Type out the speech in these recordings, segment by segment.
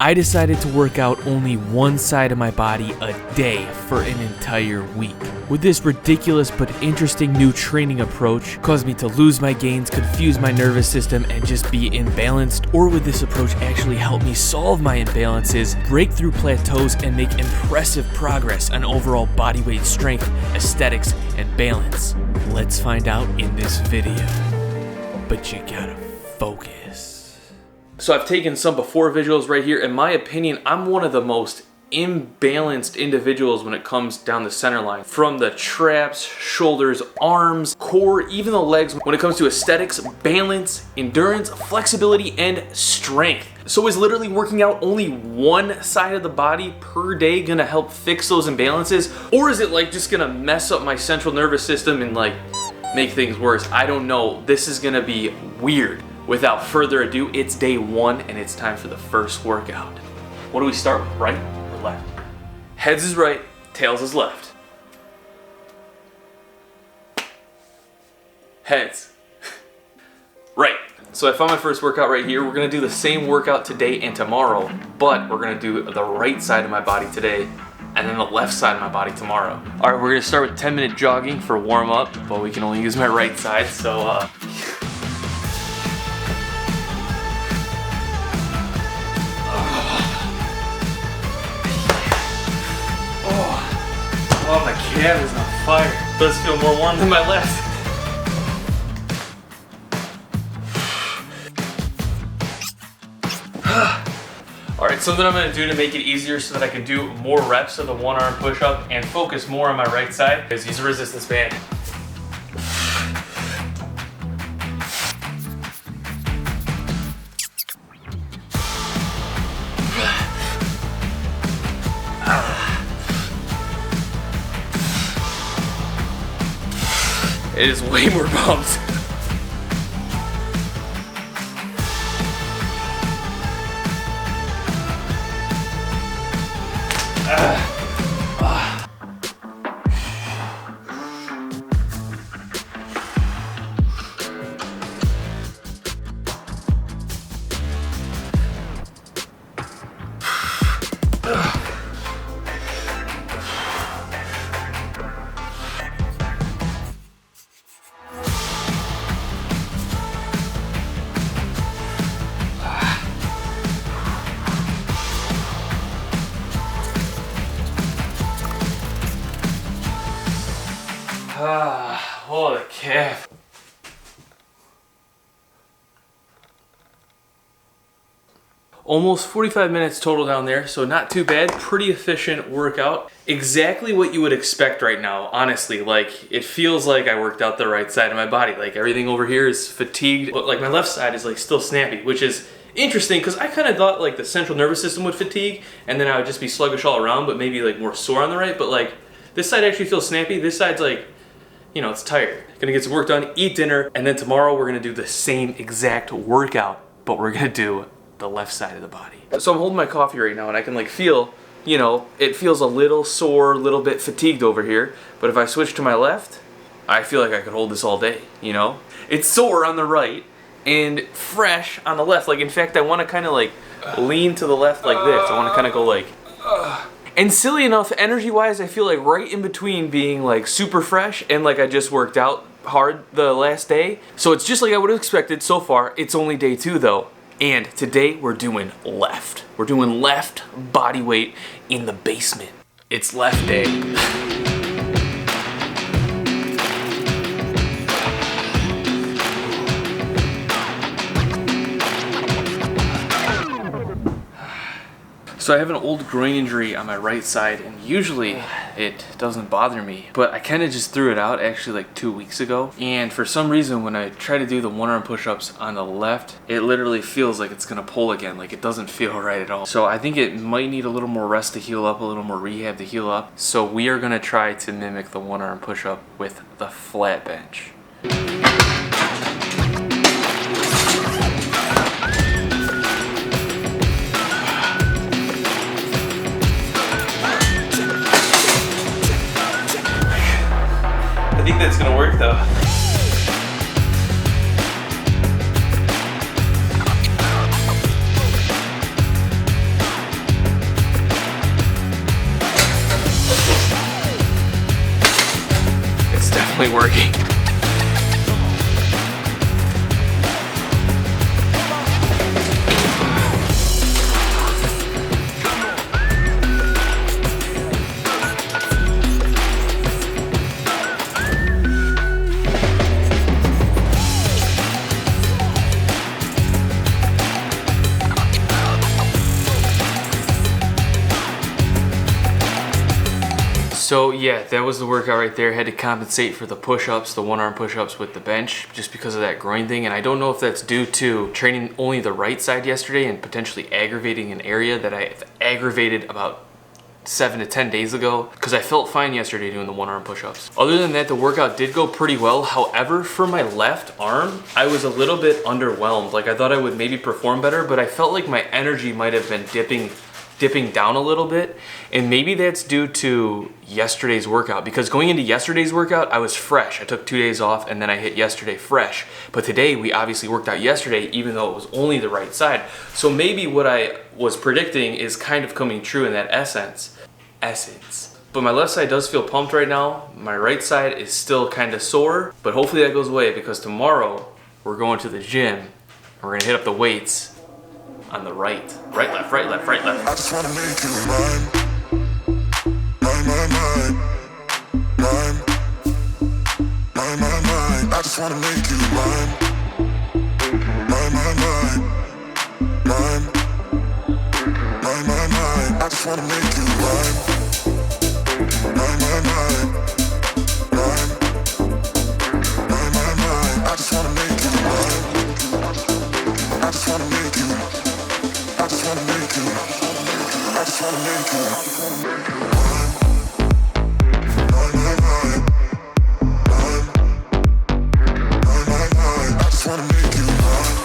I decided to work out only one side of my body a day for an entire week. Would this ridiculous but interesting new training approach cause me to lose my gains, confuse my nervous system, and just be imbalanced? Or would this approach actually help me solve my imbalances, break through plateaus, and make impressive progress on overall body weight strength, aesthetics, and balance? Let's find out in this video. But you gotta focus. So I've taken some before visuals right here. In my opinion, I'm one of the most imbalanced individuals when it comes down the center line. From the traps, shoulders, arms, core, even the legs, when it comes to aesthetics, balance, endurance, flexibility, and strength. So is literally working out only one side of the body per day gonna help fix those imbalances? Or is it like just gonna mess up my central nervous system and like make things worse? I don't know. This is gonna be weird. Without further ado, it's day one and it's time for the first workout. What do we start with, right or left? Heads is right, tails is left. Heads. Right. So I found my first workout right here. We're gonna do the same workout today and tomorrow, but we're gonna do the right side of my body today and then the left side of my body tomorrow. All right, we're gonna start with 10-minute jogging for warm up, but we can only use my right side, so oh, my calf is on fire. Does feel more warm than my left. Alright, something I'm going to do to make it easier so that I can do more reps of the one arm push up and focus more on my right side is use a resistance band. It is way more pumped. Oh, the calf. Almost 45 minutes total down there, so not too bad. Pretty efficient workout. Exactly what you would expect right now, honestly. Like, it feels like I worked out the right side of my body. Like, everything over here is fatigued, but like my left side is like still snappy, which is interesting because I kind of thought like the central nervous system would fatigue and then I would just be sluggish all around, but maybe like more sore on the right. But like this side actually feels snappy. This side's like, you know, it's tired. Gonna get some work done, eat dinner, and then tomorrow we're gonna do the same exact workout, but we're gonna do the left side of the body. So I'm holding my coffee right now and I can like feel, you know, it feels a little sore, a little bit fatigued over here, but if I switch to my left, I feel like I could hold this all day, you know? It's sore on the right and fresh on the left. Like, in fact, I wanna kinda like lean to the left like this. I wanna kinda go like, and silly enough, energy-wise, I feel like right in between being like super fresh and like I just worked out hard the last day. So it's just like I would have expected so far. It's only day 2 though. And today we're doing left. We're doing left body weight in the basement. It's left day. So I have an old groin injury on my right side, and usually it doesn't bother me, but I kind of just threw it out actually like 2 weeks ago, and for some reason when I try to do the one arm push-ups on the left, it literally feels like it's gonna pull again. Like, it doesn't feel right at all. So I think it might need a little more rest to heal up, a little more rehab to heal up. So we are gonna try to mimic the one arm push-up with the flat bench. I think that's gonna work though. definitely working. So yeah, that was the workout right there. Had to compensate for the push-ups, the one-arm push-ups with the bench, just because of that groin thing. And I don't know if that's due to training only the right side yesterday and potentially aggravating an area that I aggravated about 7 to 10 days ago, because I felt fine yesterday doing the one-arm push-ups. Other than that, the workout did go pretty well. However, for my left arm, I was a little bit underwhelmed. Like, I thought I would maybe perform better, but I felt like my energy might have been dipping down a little bit, and maybe that's due to yesterday's workout, because going into yesterday's workout I was fresh. I took 2 days off and then I hit yesterday fresh, but today we obviously worked out yesterday even though it was only the right side. So maybe what I was predicting is kind of coming true in that essence. But my left side does feel pumped right now. My right side is still kind of sore, but hopefully that goes away, because tomorrow we're going to the gym and we're gonna hit up the weights on the right. Right, left, right, left, right, left. I just wanna make you mine. Mine. I just wanna make you mine. Mine. I just wanna make you mine. Mine. I just wanna make you mine. I just wanna make you. I just wanna make you. I just wanna make you. Mine. I just wanna make you mine.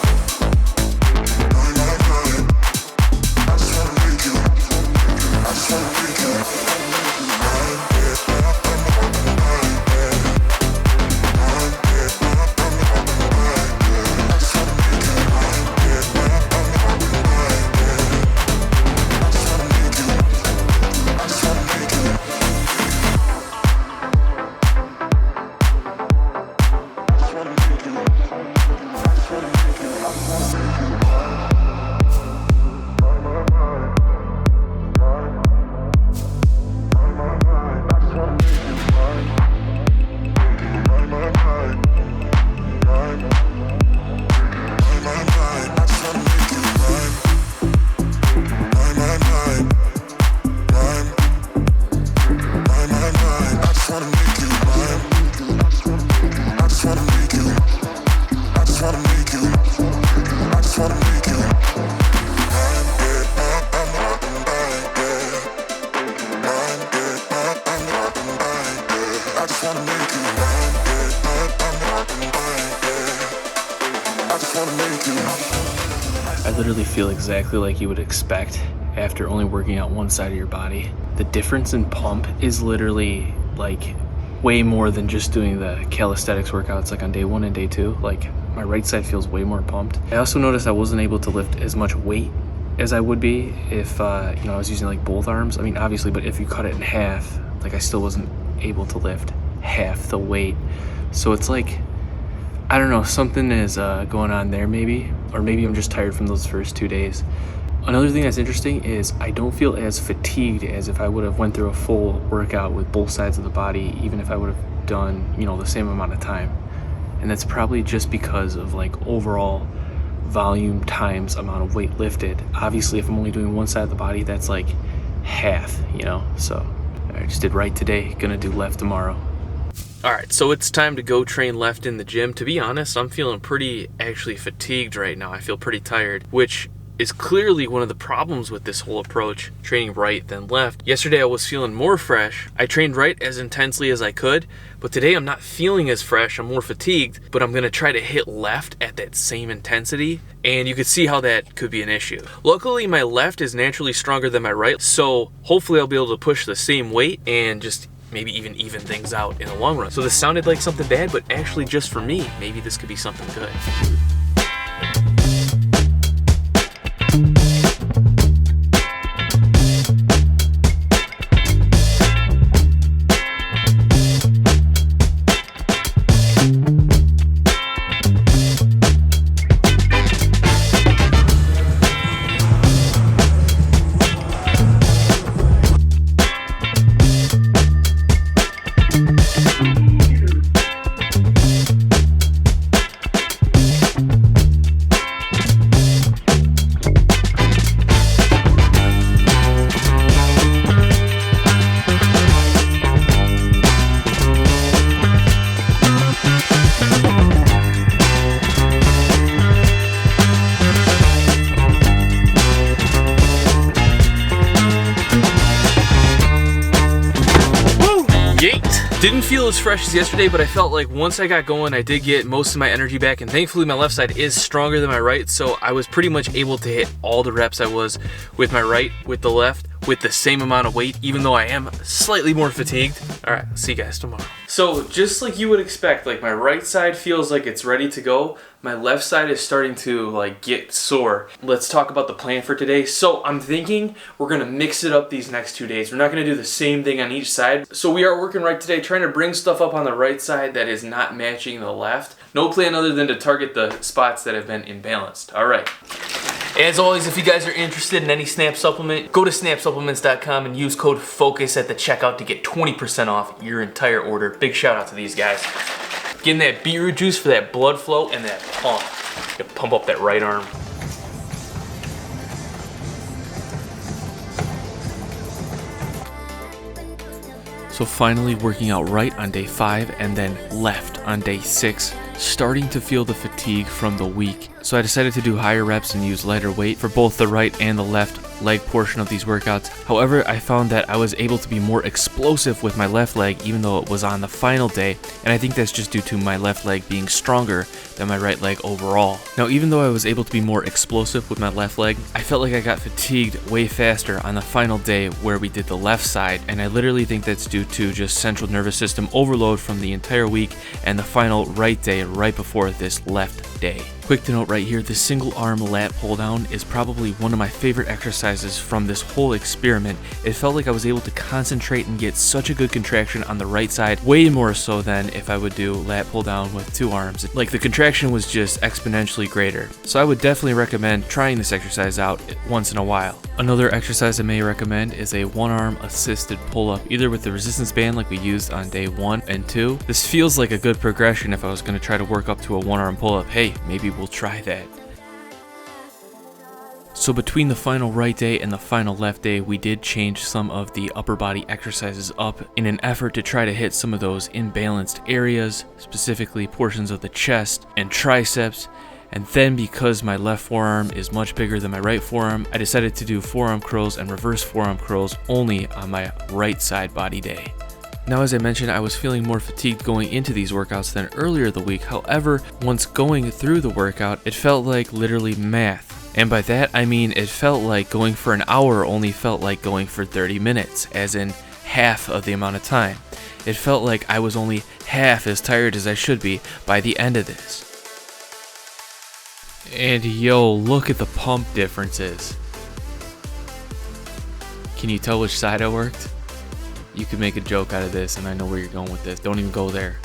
I just wanna make you. I just wanna make you mine. I literally feel exactly like you would expect after only working out one side of your body. The difference in pump is literally like way more than just doing the calisthenics workouts like on day 1 and day 2. Like my right side feels way more pumped. I also noticed I wasn't able to lift as much weight as I would be if I was using like both arms. I mean, obviously, but if you cut it in half, like I still wasn't able to lift half the weight. So it's like, I don't know, something is going on there maybe, or maybe I'm just tired from those first 2 days. Another thing that's interesting is I don't feel as fatigued as if I would have went through a full workout with both sides of the body, even if I would have done, the same amount of time. And that's probably just because of like overall volume times amount of weight lifted. Obviously, if I'm only doing one side of the body, that's like half, So I just did right today, gonna do left tomorrow. All right, so it's time to go train left in the gym. To be honest, I'm feeling pretty actually fatigued right now. I feel pretty tired, which is clearly one of the problems with this whole approach, training right then left. Yesterday I was feeling more fresh. I trained right as intensely as I could, but today I'm not feeling as fresh. I'm more fatigued, but I'm gonna try to hit left at that same intensity, and you could see how that could be an issue. Luckily, my left is naturally stronger than my right, so hopefully I'll be able to push the same weight and just maybe even things out in the long run. So this sounded like something bad, but actually just for me, maybe this could be something good. Didn't feel as fresh as yesterday, but I felt like once I got going, I did get most of my energy back, and thankfully my left side is stronger than my right, so I was pretty much able to hit all the reps I was with my right, with the left, with the same amount of weight, even though I am slightly more fatigued. All right, see you guys tomorrow. So just like you would expect, like my right side feels like it's ready to go. My left side is starting to like get sore. Let's talk about the plan for today. So I'm thinking we're gonna mix it up these next 2 days. We're not gonna do the same thing on each side. So we are working right today, trying to bring stuff up on the right side that is not matching the left. No plan other than to target the spots that have been imbalanced. All right. As always, if you guys are interested in any Snap supplement, go to snapsupplements.com and use code FOCUS at the checkout to get 20% off your entire order. Big shout out to these guys. Getting that beetroot juice for that blood flow and that pump. You pump up that right arm. So finally working out right on day 5 and then left on day 6. Starting to feel the fatigue from the week. So I decided to do higher reps and use lighter weight for both the right and the left leg portion of these workouts. However, I found that I was able to be more explosive with my left leg even though it was on the final day, and I think that's just due to my left leg being stronger than my right leg overall. Now, even though I was able to be more explosive with my left leg, I felt like I got fatigued way faster on the final day where we did the left side, and I literally think that's due to just central nervous system overload from the entire week and the final right day right before this left day. Quick to note right here, the single arm lat pull down is probably one of my favorite exercises from this whole experiment. It felt like I was able to concentrate and get such a good contraction on the right side, way more so than if I would do lat pull down with 2 arms. Like the contraction was just exponentially greater. So I would definitely recommend trying this exercise out once in a while. Another exercise I may recommend is a 1-arm assisted pull-up, either with the resistance band like we used on day 1 and 2. This feels like a good progression if I was going to try to work up to a 1-arm pull-up. Hey, maybe we'll try that. So between the final right day and the final left day, we did change some of the upper body exercises up in an effort to try to hit some of those imbalanced areas, specifically portions of the chest and triceps. And then because my left forearm is much bigger than my right forearm, I decided to do forearm curls and reverse forearm curls only on my right side body day. Now, as I mentioned, I was feeling more fatigued going into these workouts than earlier the week. However, once going through the workout, it felt like literally math. And by that, I mean it felt like going for an hour only felt like going for 30 minutes, as in half of the amount of time. It felt like I was only half as tired as I should be by the end of this. And yo, look at the pump differences. Can you tell which side I worked? You could make a joke out of this, and I know where you're going with this. Don't even go there.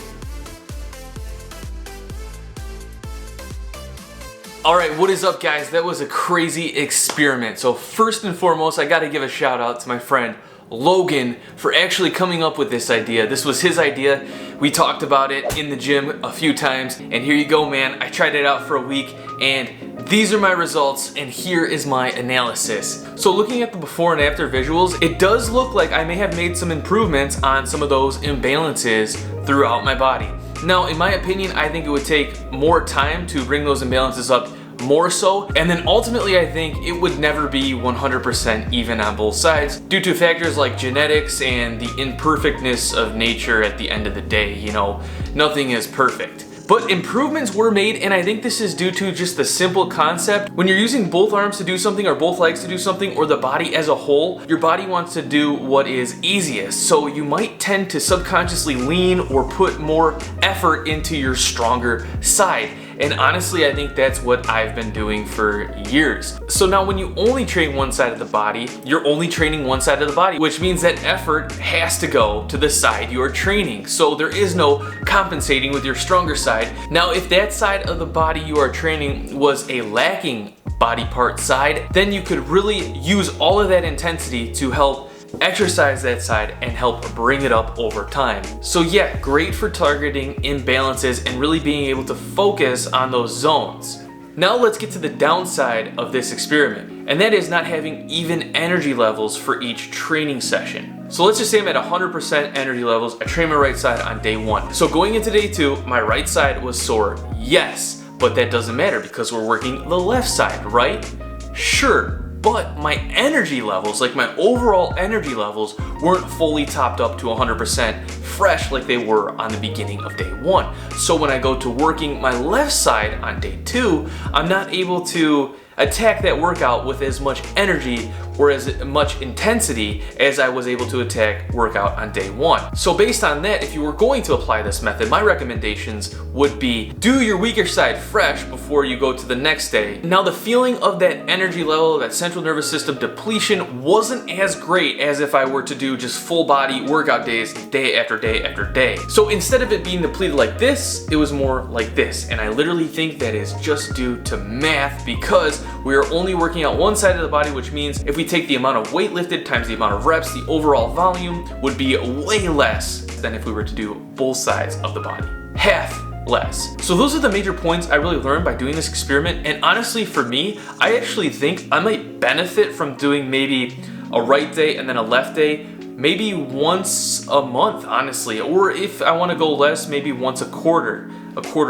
Alright, what is up guys? That was a crazy experiment. So first and foremost, I gotta give a shout out to my friend Logan for actually coming up with this idea. This was his idea. We talked about it in the gym a few times, and here you go, man. I tried it out for a week, and these are my results, and here is my analysis. So looking at the before and after visuals, it does look like I may have made some improvements on some of those imbalances throughout my body. Now, in my opinion, I think it would take more time to bring those imbalances up more so, and then ultimately I think it would never be 100% even on both sides due to factors like genetics and the imperfectness of nature at the end of the day. You know, nothing is perfect. But improvements were made, and I think this is due to just the simple concept. When you're using both arms to do something or both legs to do something or the body as a whole, your body wants to do what is easiest. So you might tend to subconsciously lean or put more effort into your stronger side. And honestly, I think that's what I've been doing for years. So now when you only train one side of the body, you're only training one side of the body, which means that effort has to go to the side you are training. So there is no compensating with your stronger side. Now, if that side of the body you are training was a lacking body part side, then you could really use all of that intensity to help exercise that side and help bring it up over time. So yeah, great for targeting imbalances and really being able to focus on those zones. Now let's get to the downside of this experiment, and that is not having even energy levels for each training session. So let's just say I'm at 100% energy levels. I train my right side on day 1. So going into day 2, my right side was sore, yes, but that doesn't matter because we're working the left side, right? Sure. but my energy levels, like my overall energy levels, weren't fully topped up to 100% fresh like they were on the beginning of day 1. So when I go to working my left side on day 2, I'm not able to attack that workout with as much energy or as much intensity as I was able to attack workout on day 1. So based on that, if you were going to apply this method, my recommendations would be do your weaker side fresh before you go to the next day. Now the feeling of that energy level, that central nervous system depletion wasn't as great as if I were to do just full body workout days day after day after day. So instead of it being depleted like this, it was more like this. And I literally think that is just due to math, because we are only working out one side of the body, which means if we take the amount of weight lifted times the amount of reps, the overall volume would be way less than if we were to do both sides of the body. Half less. So those are the major points I really learned by doing this experiment. And honestly, for me, I actually think I might benefit from doing maybe a right day and then a left day, maybe once a month, honestly. Or if I want to go less, maybe once a quarter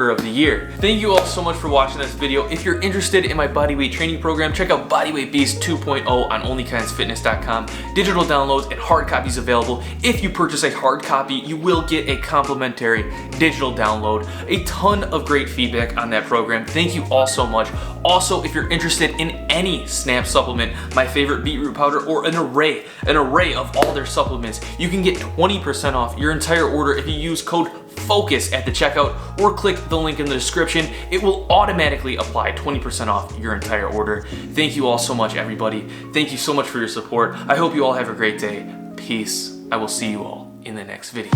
of the year. Thank you all so much for watching this video. If you're interested in my bodyweight training program, check out Bodyweight Beast 2.0 on onlykindsfitness.com. Digital downloads and hard copies available. If you purchase a hard copy, you will get a complimentary digital download. A ton of great feedback on that program. Thank you all so much. Also, if you're interested in any Snap supplement, my favorite beetroot powder, or an array of all their supplements, you can get 20% off your entire order if you use code FOCUS at the checkout or click the link in the description. It will automatically apply 20% off your entire order. Thank you all so much, everybody. Thank you so much for your support. I hope you all have a great day. Peace. I will see you all in the next video.